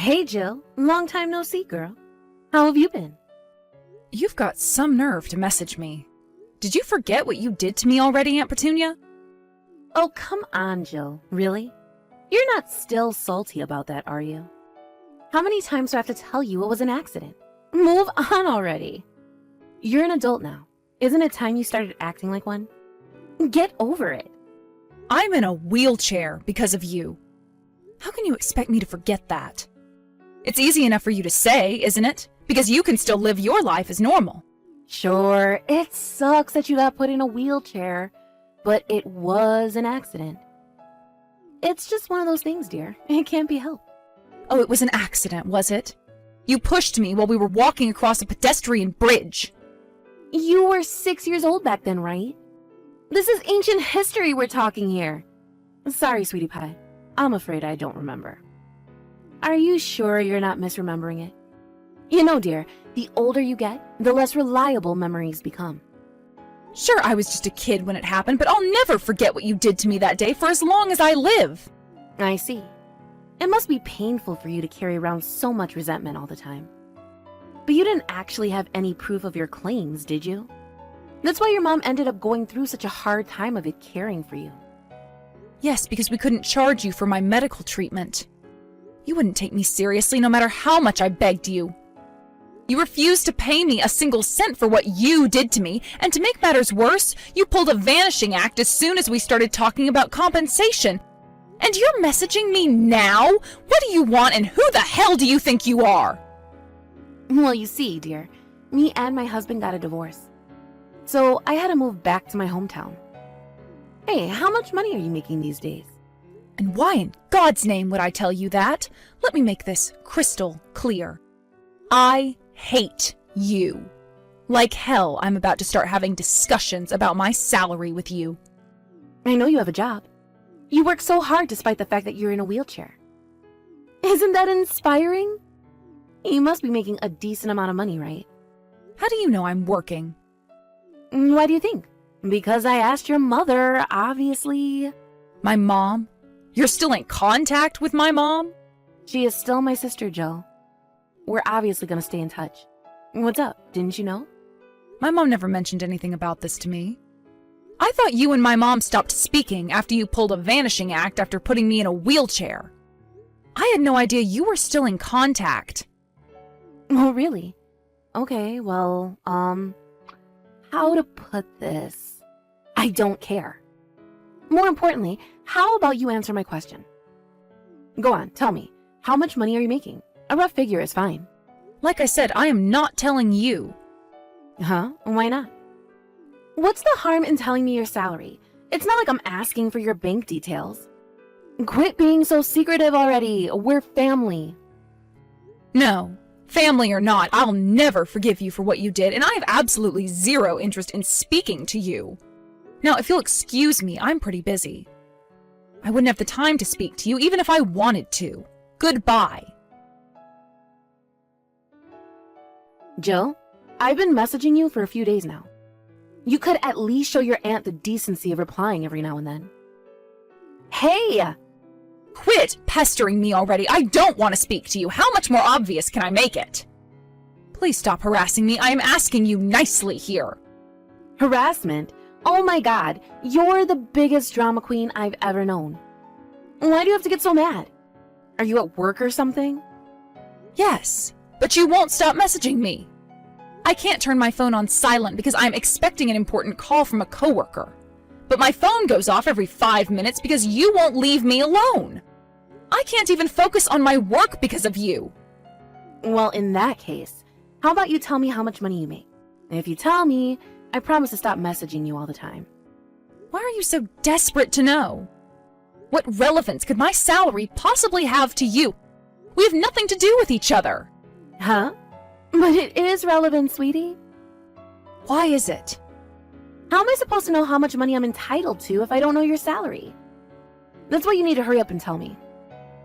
Hey, Jill. Long time no see, girl. How have you been? You've got some nerve to message me. Did you forget what you did to me already, Aunt Petunia? Oh, come on, Jill. Really? You're not still salty about that, are you? How many times do I have to tell you it was an accident? Move on already. You're an adult now. Isn't it time you started acting like one? Get over it. I'm in a wheelchair because of you. How can you expect me to forget that? It's easy enough for you to say, isn't it? Because you can still live your life as normal. Sure, it sucks that you got put in a wheelchair, but it was an accident. It's just one of those things, dear. It can't be helped. Oh, it was an accident, was it? You pushed me while we were walking across a pedestrian bridge. You were 6 years old back then, right? This is ancient history we're talking here. Sorry, sweetie pie. I'm afraid I don't remember. Are you sure you're not misremembering it? You know, dear, the older you get, the less reliable memories become. Sure, I was just a kid when it happened, but I'll never forget what you did to me that day for as long as I live. I see. It must be painful for you to carry around so much resentment all the time. But you didn't actually have any proof of your claims, did you? That's why your mom ended up going through such a hard time of it caring for you. Yes, because we couldn't charge you for my medical treatment. You wouldn't take me seriously no matter how much I begged you. You refused to pay me a single cent for what you did to me, and to make matters worse, you pulled a vanishing act as soon as we started talking about compensation. And you're messaging me now? What do you want, and who the hell do you think you are? Well, you see, dear, me and my husband got a divorce. So I had to move back to my hometown. Hey, how much money are you making these days? And why in God's name would I tell you that? Let me make this crystal clear. I hate you. Like hell, I'm about to start having discussions about my salary with you. I know you have a job. You work so hard despite the fact that you're in a wheelchair. Isn't that inspiring? You must be making a decent amount of money, right? How do you know I'm working? Why do you think? Because I asked your mother, obviously. My mom? You're still in contact with my mom? She is still my sister, Joe. We're obviously going to stay in touch. What's up? Didn't you know? My mom never mentioned anything about this to me. I thought you and my mom stopped speaking after you pulled a vanishing act after putting me in a wheelchair. I had no idea you were still in contact. Oh, really? Okay, well, how to put this? I don't care. More importantly, how about you answer my question? Go on, tell me. How much money are you making? A rough figure is fine. Like I said, I am not telling you. Huh? Why not? What's the harm in telling me your salary? It's not like I'm asking for your bank details. Quit being so secretive already. We're family. No. Family or not, I'll never forgive you for what you did, and I have absolutely zero interest in speaking to you. Now, if you'll excuse me, I'm pretty busy. I wouldn't have the time to speak to you, even if I wanted to. Goodbye. Jill, I've been messaging you for a few days now. You could at least show your aunt the decency of replying every now and then. Hey! Quit pestering me already. I don't want to speak to you. How much more obvious can I make it? Please stop harassing me. I am asking you nicely here. Harassment? Oh my god, you're the biggest drama queen I've ever known. Why do you have to get so mad? Are you at work or something? Yes, but you won't stop messaging me. I can't turn my phone on silent because I'm expecting an important call from a coworker. But my phone goes off every 5 minutes because you won't leave me alone. I can't even focus on my work because of you. Well, in that case, how about you tell me how much money you make? If you tell me, I promise to stop messaging you all the time. Why are you so desperate to know? What relevance could my salary possibly have to you? We have nothing to do with each other. Huh? But it is relevant, sweetie. Why is it? How am I supposed to know how much money I'm entitled to if I don't know your salary? That's why you need to hurry up and tell me.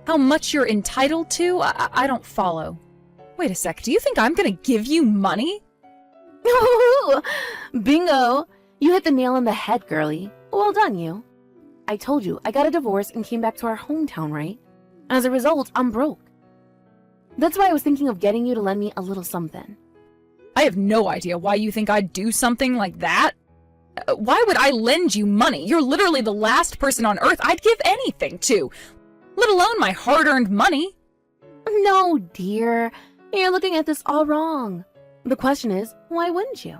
How much you're entitled to? I don't follow. Wait a sec, do you think I'm gonna give you money? Bingo! You hit the nail on the head, girlie. Well done, you. I told you, I got a divorce and came back to our hometown, right? As a result, I'm broke. That's why I was thinking of getting you to lend me a little something. I have no idea why you think I'd do something like that. Why would I lend you money? You're literally the last person on earth I'd give anything to, let alone my hard-earned money. No, dear. You're looking at this all wrong. The question is, why wouldn't you?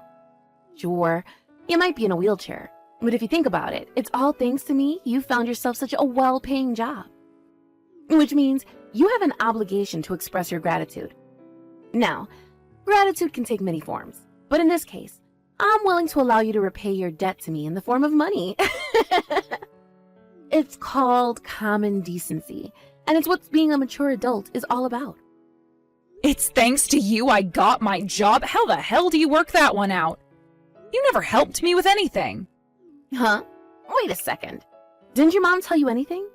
Sure, you might be in a wheelchair, but if you think about it, it's all thanks to me you found yourself such a well-paying job. Which means you have an obligation to express your gratitude. Now, gratitude can take many forms, but in this case, I'm willing to allow you to repay your debt to me in the form of money. It's called common decency, and it's what being a mature adult is all about. It's thanks to you I got my job? How the hell do you work that one out? You never helped me with anything. Huh? Wait a second. Didn't your mom tell you anything?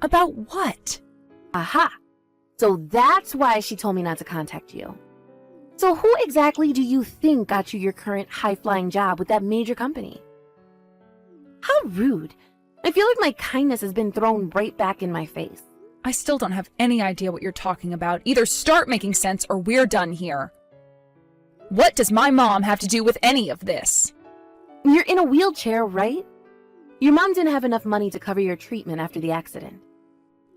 About what? Aha! So that's why she told me not to contact you. So who exactly do you think got you your current high-flying job with that major company? How rude. I feel like my kindness has been thrown right back in my face. I still don't have any idea what you're talking about. Either start making sense or we're done here. What does my mom have to do with any of this? You're in a wheelchair, right? Your mom didn't have enough money to cover your treatment after the accident.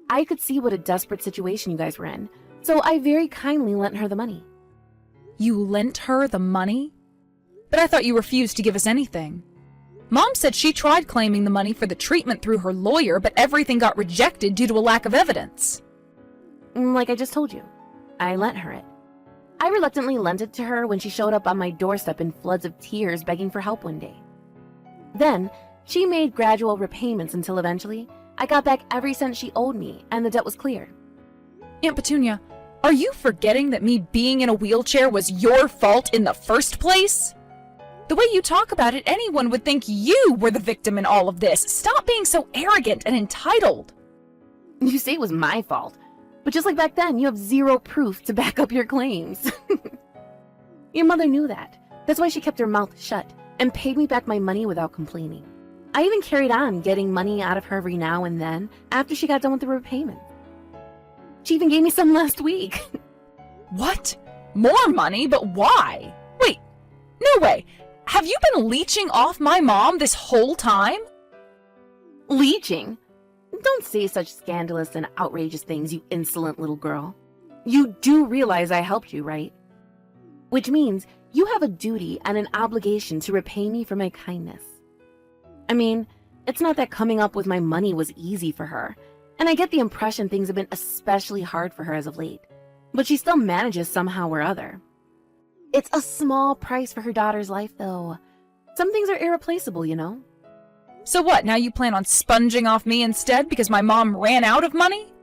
I could see what a desperate situation you guys were in, so I very kindly lent her the money. You lent her the money? But I thought you refused to give us anything. Mom said she tried claiming the money for the treatment through her lawyer, but everything got rejected due to a lack of evidence. Like I just told you, I lent her it. I reluctantly lent it to her when she showed up on my doorstep in floods of tears begging for help one day. Then, she made gradual repayments until eventually, I got back every cent she owed me and the debt was clear. Aunt Petunia, are you forgetting that me being in a wheelchair was your fault in the first place? The way you talk about it, anyone would think you were the victim in all of this. Stop being so arrogant and entitled. You say it was my fault, but just like back then, you have zero proof to back up your claims. Your mother knew that. That's why she kept her mouth shut and paid me back my money without complaining. I even carried on getting money out of her every now and then after she got done with the repayment. She even gave me some last week. What? More money? But why? Wait, no way. Have you been leeching off my mom this whole time? Leeching? Don't say such scandalous and outrageous things, you insolent little girl. You do realize I helped you, right? Which means you have a duty and an obligation to repay me for my kindness. I mean, it's not that coming up with my money was easy for her, and I get the impression things have been especially hard for her as of late, but she still manages somehow or other. It's a small price for her daughter's life, though. Some things are irreplaceable, you know? So what, now you plan on sponging off me instead because my mom ran out of money?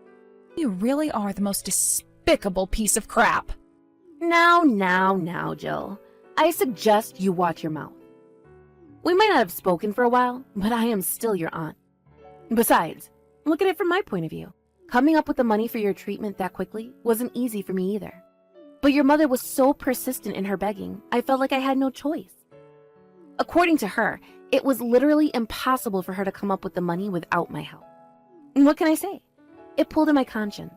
You really are the most despicable piece of crap. Now, Jill. I suggest you watch your mouth. We might not have spoken for a while, but I am still your aunt. Besides, look at it from my point of view. Coming up with the money for your treatment that quickly wasn't easy for me either. But your mother was so persistent in her begging, I felt like I had no choice. According to her, it was literally impossible for her to come up with the money without my help. And what can I say? It pulled at my conscience.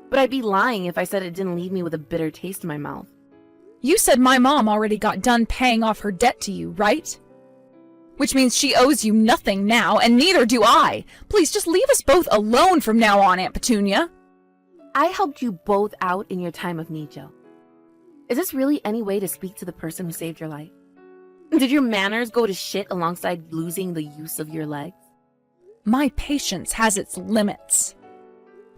But I'd be lying if I said it didn't leave me with a bitter taste in my mouth. You said my mom already got done paying off her debt to you, right? Which means she owes you nothing now, and neither do I. Please, just leave us both alone from now on, Aunt Petunia. I helped you both out in your time of need, Jill. Is this really any way to speak to the person who saved your life? Did your manners go to shit alongside losing the use of your legs? My patience has its limits.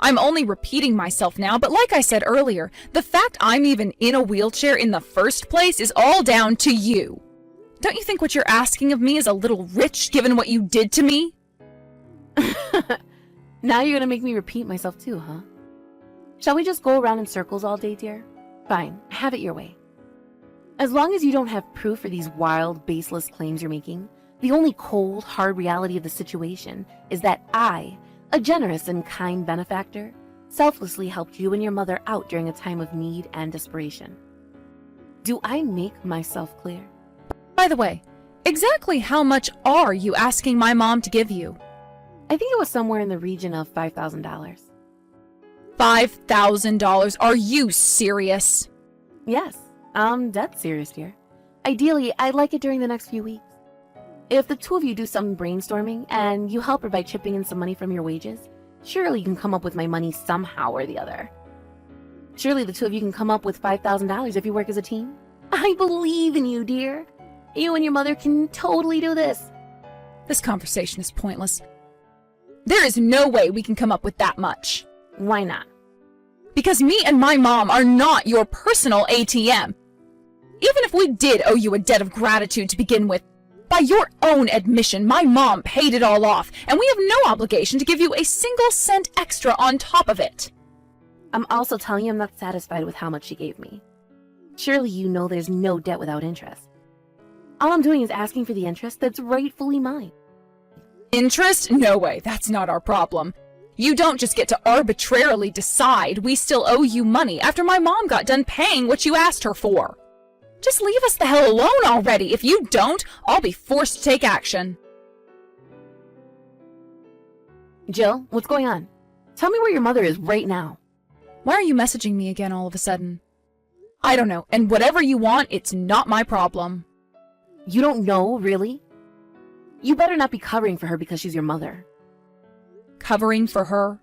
I'm only repeating myself now, but like I said earlier, the fact I'm even in a wheelchair in the first place is all down to you. Don't you think what you're asking of me is a little rich, given what you did to me? Now you're gonna make me repeat myself too, huh? Shall we just go around in circles all day, dear? Fine, have it your way. As long as you don't have proof for these wild, baseless claims you're making, the only cold, hard reality of the situation is that I, a generous and kind benefactor, selflessly helped you and your mother out during a time of need and desperation. Do I make myself clear? By the way, exactly how much are you asking my mom to give you? I think it was somewhere in the region of $5,000. $5,000. Are you serious? Yes, I'm dead serious, dear. Ideally, I'd like it during the next few weeks. If the two of you do some brainstorming and you help her by chipping in some money from your wages, surely you can come up with my money somehow or the other. Surely the two of you can come up with $5,000 if you work as a team. I believe in you, dear. You and your mother can totally do this. This conversation is pointless. There is no way we can come up with that much. Why not? Because me and my mom are not your personal ATM. Even if we did owe you a debt of gratitude to begin with, by your own admission, my mom paid it all off, and we have no obligation to give you a single cent extra on top of it. I'm also telling you I'm not satisfied with how much she gave me. Surely you know there's no debt without interest. All I'm doing is asking for the interest that's rightfully mine. Interest? No way, that's not our problem. You don't just get to arbitrarily decide we still owe you money after my mom got done paying what you asked her for. Just leave us the hell alone already. If you don't, I'll be forced to take action. Jill, what's going on? Tell me where your mother is right now. Why are you messaging me again all of a sudden? I don't know, and whatever you want, it's not my problem. You don't know, really? You better not be covering for her because she's your mother. Covering for her?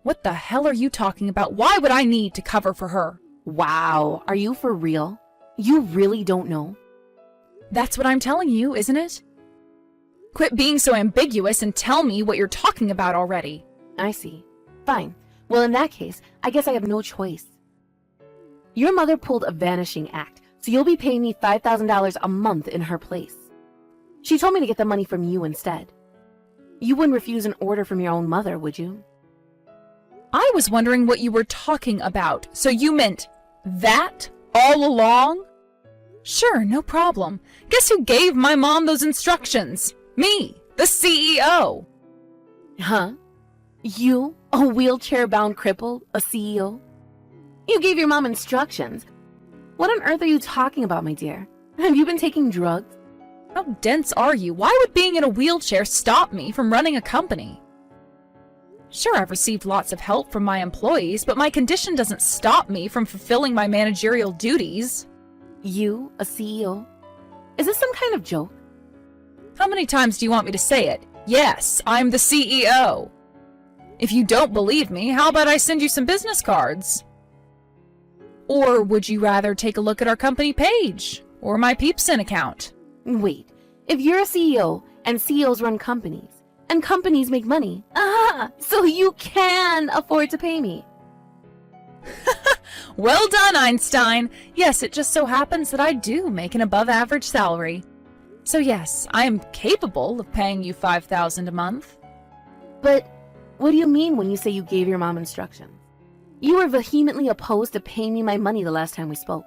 What the hell are you talking about? Why would I need to cover for her? Wow, are you for real? You really don't know? That's what I'm telling you, isn't it? Quit being so ambiguous and tell me what you're talking about already. I see. Fine. Well, in that case, I guess I have no choice. Your mother pulled a vanishing act, so you'll be paying me $5,000 a month in her place. She told me to get the money from you instead. You wouldn't refuse an order from your own mother, would you? I was wondering what you were talking about. So you meant that all along? Sure, no problem. Guess who gave my mom those instructions? Me, the CEO. Huh? You, a wheelchair-bound cripple, a CEO? You gave your mom instructions. What on earth are you talking about, my dear? Have you been taking drugs? How dense are you? Why would being in a wheelchair stop me from running a company? Sure, I've received lots of help from my employees, but my condition doesn't stop me from fulfilling my managerial duties. You, a CEO? Is this some kind of joke? How many times do you want me to say it? Yes, I'm the CEO. If you don't believe me, how about I send you some business cards? Or would you rather take a look at our company page or my Peepsin account? Wait, if you're a CEO and CEOs run companies and companies make money, so you can afford to pay me. Well done, Einstein. Yes, it just so happens that I do make an above-average salary. So yes, I am capable of paying you $5,000 a month. But what do you mean when you say you gave your mom instructions? You were vehemently opposed to paying me my money the last time we spoke.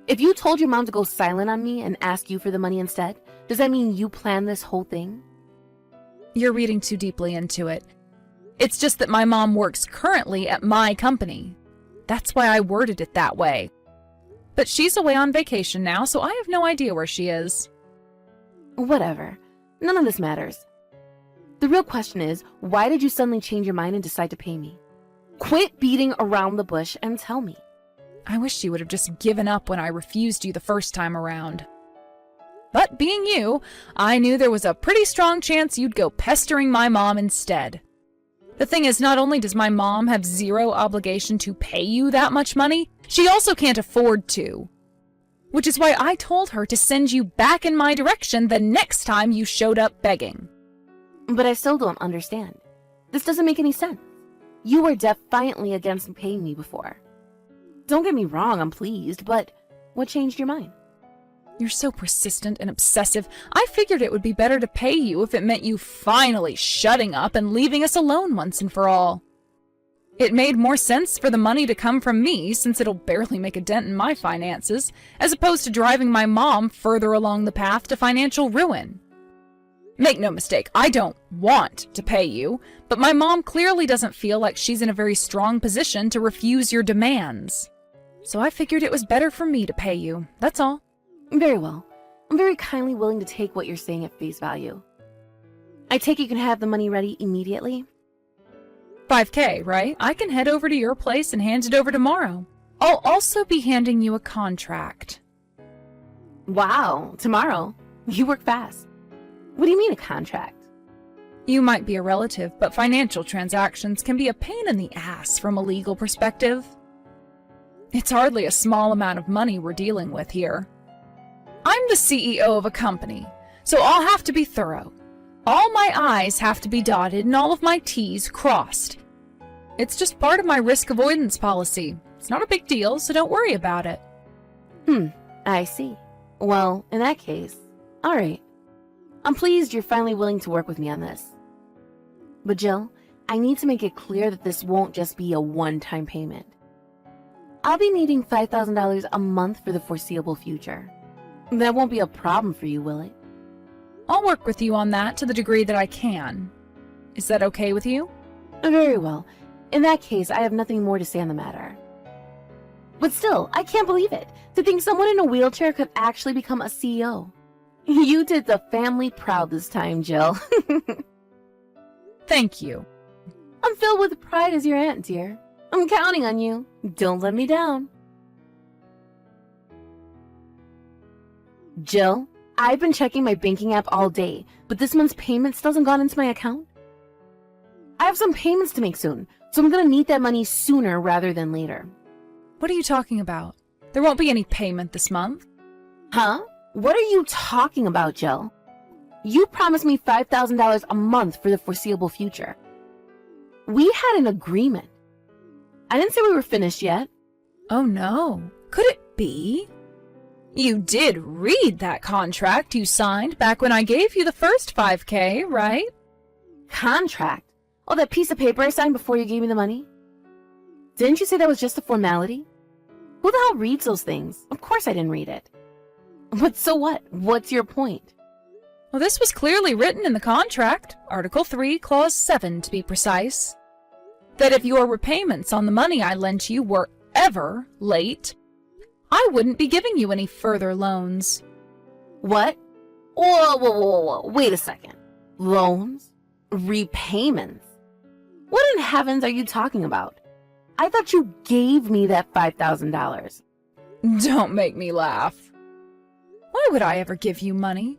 If you told your mom to go silent on me and ask you for the money instead, does that mean you planned this whole thing? You're reading too deeply into it. It's just that my mom works currently at my company. That's why I worded it that way. But she's away on vacation now, so I have no idea where she is. Whatever. None of this matters. The real question is, why did you suddenly change your mind and decide to pay me? Quit beating around the bush and tell me. I wish you would have just given up when I refused you the first time around. But being you, I knew there was a pretty strong chance you'd go pestering my mom instead. The thing is, not only does my mom have zero obligation to pay you that much money, she also can't afford to. Which is why I told her to send you back in my direction the next time you showed up begging. But I still don't understand. This doesn't make any sense. You were defiantly against paying me before. Don't get me wrong, I'm pleased, but what changed your mind? You're so persistent and obsessive. I figured it would be better to pay you if it meant you finally shutting up and leaving us alone once and for all. It made more sense for the money to come from me, since it'll barely make a dent in my finances, as opposed to driving my mom further along the path to financial ruin. Make no mistake, I don't want to pay you, but my mom clearly doesn't feel like she's in a very strong position to refuse your demands. So I figured it was better for me to pay you, that's all. Very well. I'm very kindly willing to take what you're saying at face value. I take it you can have the money ready immediately? $5K, right? I can head over to your place and hand it over tomorrow. I'll also be handing you a contract. Wow, tomorrow? You work fast. What do you mean a contract? You might be a relative, but financial transactions can be a pain in the ass from a legal perspective. It's hardly a small amount of money we're dealing with here. I'm the CEO of a company, so I'll have to be thorough. All my I's have to be dotted and all of my T's crossed. It's just part of my risk avoidance policy. It's not a big deal, so don't worry about it. I see. Well, in that case, all right. I'm pleased you're finally willing to work with me on this. But Jill, I need to make it clear that this won't just be a one-time payment. I'll be needing $5,000 a month for the foreseeable future. That won't be a problem for you, will it? I'll work with you on that to the degree that I can. Is that okay with you? Very well. In that case, I have nothing more to say on the matter. But still, I can't believe it. To think someone in a wheelchair could actually become a CEO. You did the family proud this time, Jill. Thank you. I'm filled with pride as your aunt, dear. I'm counting on you. Don't let me down. Jill, I've been checking my banking app all day, but this month's payment still hasn't gone into my account. I have some payments to make soon, so I'm gonna need that money sooner rather than later. What are you talking about? There won't be any payment this month. Huh? What are you talking about, Jill? You promised me $5,000 a month for the foreseeable future. We had an agreement. I didn't say we were finished yet. Oh no, could it be? You did read that contract you signed back when I gave you the first $5K, right? Contract? Oh, that piece of paper I signed before you gave me the money? Didn't you say that was just a formality? Who the hell reads those things? Of course I didn't read it. But so what? What's your point? Well, this was clearly written in the contract, Article 3, Clause 7 to be precise, that if your repayments on the money I lent you were ever late, I wouldn't be giving you any further loans. What? Whoa. Wait a second. Loans? Repayments? What in heavens are you talking about? I thought you gave me that $5,000. Don't make me laugh. Why would I ever give you money?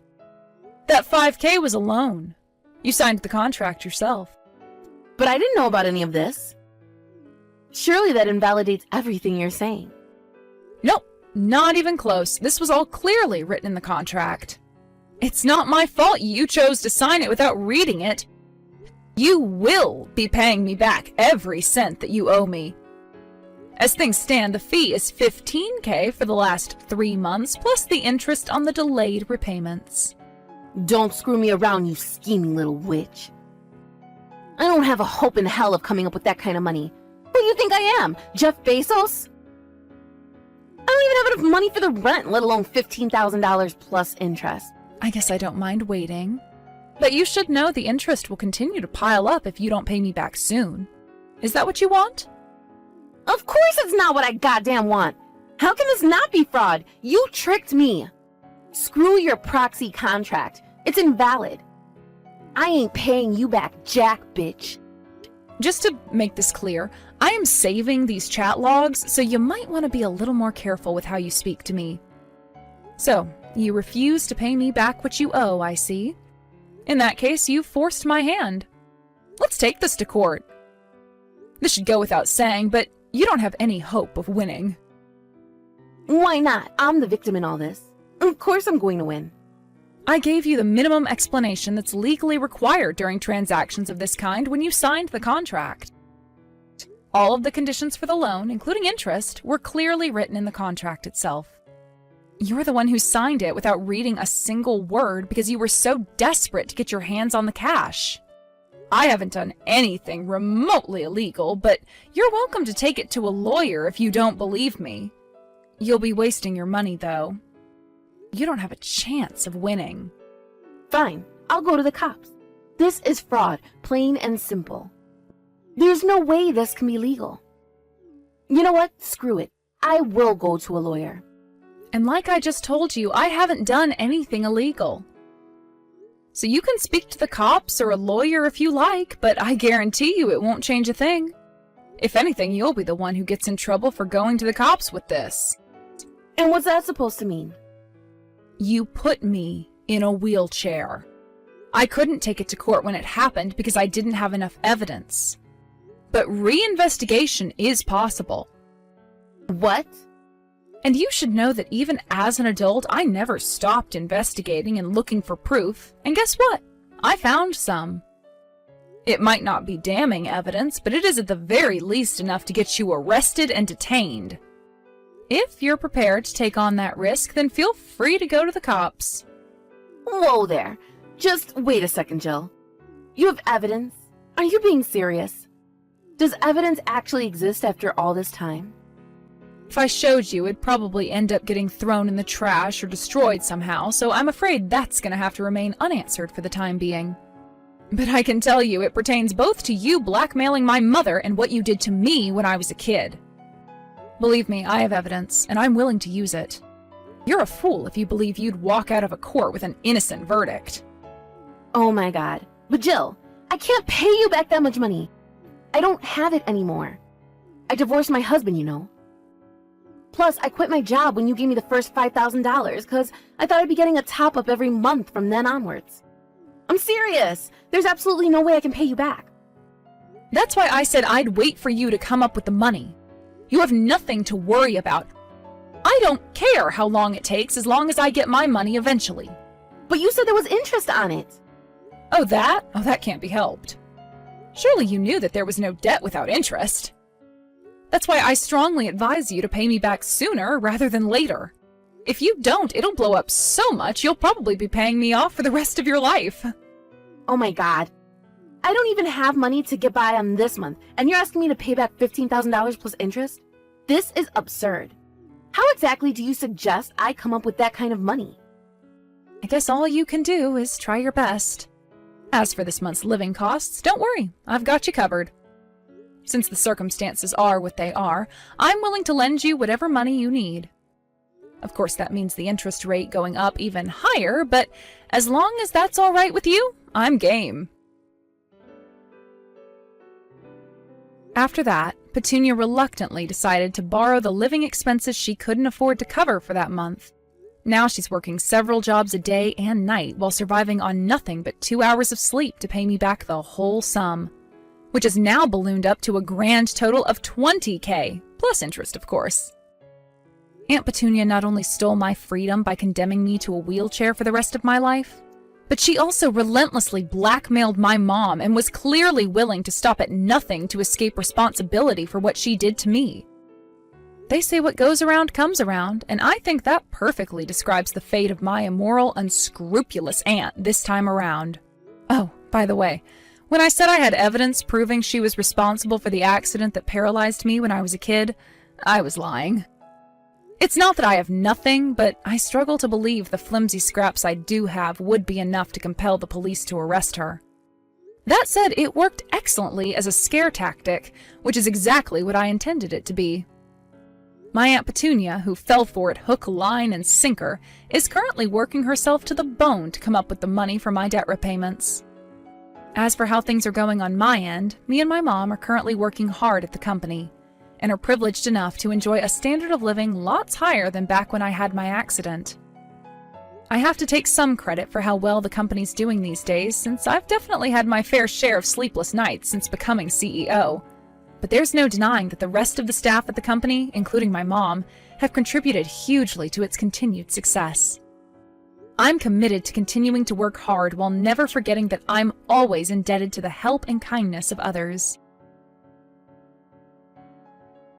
That $5K was a loan. You signed the contract yourself. But I didn't know about any of this. Surely that invalidates everything you're saying. Nope, not even close. This was all clearly written in the contract. It's not my fault you chose to sign it without reading it. You will be paying me back every cent that you owe me. As things stand, the fee is $15K for the last 3 months, plus the interest on the delayed repayments. Don't screw me around, you scheming little witch. I don't have a hope in hell of coming up with that kind of money. Who do you think I am, Jeff Bezos? I don't even have enough money for the rent, let alone $15,000 plus interest. I guess I don't mind waiting. But you should know the interest will continue to pile up if you don't pay me back soon. Is that what you want? Of course it's not what I goddamn want. How can this not be fraud? You tricked me. Screw your proxy contract. It's invalid. I ain't paying you back, jack bitch. Just to make this clear, I am saving these chat logs, so you might want to be a little more careful with how you speak to me. So, you refuse to pay me back what you owe, I see. In that case, you forced my hand. Let's take this to court. This should go without saying, but you don't have any hope of winning. Why not? I'm the victim in all this. Of course I'm going to win. I gave you the minimum explanation that's legally required during transactions of this kind when you signed the contract. All of the conditions for the loan, including interest, were clearly written in the contract itself. You're the one who signed it without reading a single word because you were so desperate to get your hands on the cash. I haven't done anything remotely illegal, but you're welcome to take it to a lawyer if you don't believe me. You'll be wasting your money, though. You don't have a chance of winning. Fine, I'll go to the cops. This is fraud, plain and simple. There's no way this can be legal. You know what? Screw it. I will go to a lawyer. And like I just told you, I haven't done anything illegal. So you can speak to the cops or a lawyer if you like, but I guarantee you it won't change a thing. If anything, you'll be the one who gets in trouble for going to the cops with this. And what's that supposed to mean? You put me in a wheelchair. I couldn't take it to court when it happened because I didn't have enough evidence. But reinvestigation is possible. What? And you should know that even as an adult, I never stopped investigating and looking for proof. And guess what? I found some. It might not be damning evidence, but it is at the very least enough to get you arrested and detained. If you're prepared to take on that risk, then feel free to go to the cops. Whoa there. Just wait a second, Jill. You have evidence? Are you being serious? Does evidence actually exist after all this time? If I showed you, it'd probably end up getting thrown in the trash or destroyed somehow, so I'm afraid that's gonna have to remain unanswered for the time being. But I can tell you it pertains both to you blackmailing my mother and what you did to me when I was a kid. Believe me, I have evidence, and I'm willing to use it. You're a fool if you believe you'd walk out of a court with an innocent verdict. Oh my god. But Jill, I can't pay you back that much money. I don't have it anymore. I divorced my husband, you know. Plus, I quit my job when you gave me the first $5,000 because I thought I'd be getting a top-up every month from then onwards. I'm serious. There's absolutely no way I can pay you back. That's why I said I'd wait for you to come up with the money. You have nothing to worry about. I don't care how long it takes as long as I get my money eventually. But you said there was interest on it. Oh, that? Oh, that can't be helped. Surely you knew that there was no debt without interest. That's why I strongly advise you to pay me back sooner rather than later. If you don't, it'll blow up so much you'll probably be paying me off for the rest of your life. Oh my god. I don't even have money to get by on this month, and you're asking me to pay back $15,000 plus interest? This is absurd. How exactly do you suggest I come up with that kind of money? I guess all you can do is try your best. As for this month's living costs, don't worry, I've got you covered. Since the circumstances are what they are, I'm willing to lend you whatever money you need. Of course, that means the interest rate going up even higher, but as long as that's all right with you, I'm game. After that, Petunia reluctantly decided to borrow the living expenses she couldn't afford to cover for that month. Now she's working several jobs a day and night while surviving on nothing but 2 hours of sleep to pay me back the whole sum, which has now ballooned up to a grand total of $20,000, plus interest, of course. Aunt Petunia not only stole my freedom by condemning me to a wheelchair for the rest of my life, but she also relentlessly blackmailed my mom and was clearly willing to stop at nothing to escape responsibility for what she did to me. They say what goes around comes around, and I think that perfectly describes the fate of my immoral, unscrupulous aunt this time around. Oh, by the way, when I said I had evidence proving she was responsible for the accident that paralyzed me when I was a kid, I was lying. It's not that I have nothing, but I struggle to believe the flimsy scraps I do have would be enough to compel the police to arrest her. That said, it worked excellently as a scare tactic, which is exactly what I intended it to be. My Aunt Petunia, who fell for it hook, line, and sinker, is currently working herself to the bone to come up with the money for my debt repayments. As for how things are going on my end, me and my mom are currently working hard at the company, and are privileged enough to enjoy a standard of living lots higher than back when I had my accident. I have to take some credit for how well the company's doing these days, since I've definitely had my fair share of sleepless nights since becoming CEO. But there's no denying that the rest of the staff at the company, including my mom, have contributed hugely to its continued success. I'm committed to continuing to work hard while never forgetting that I'm always indebted to the help and kindness of others.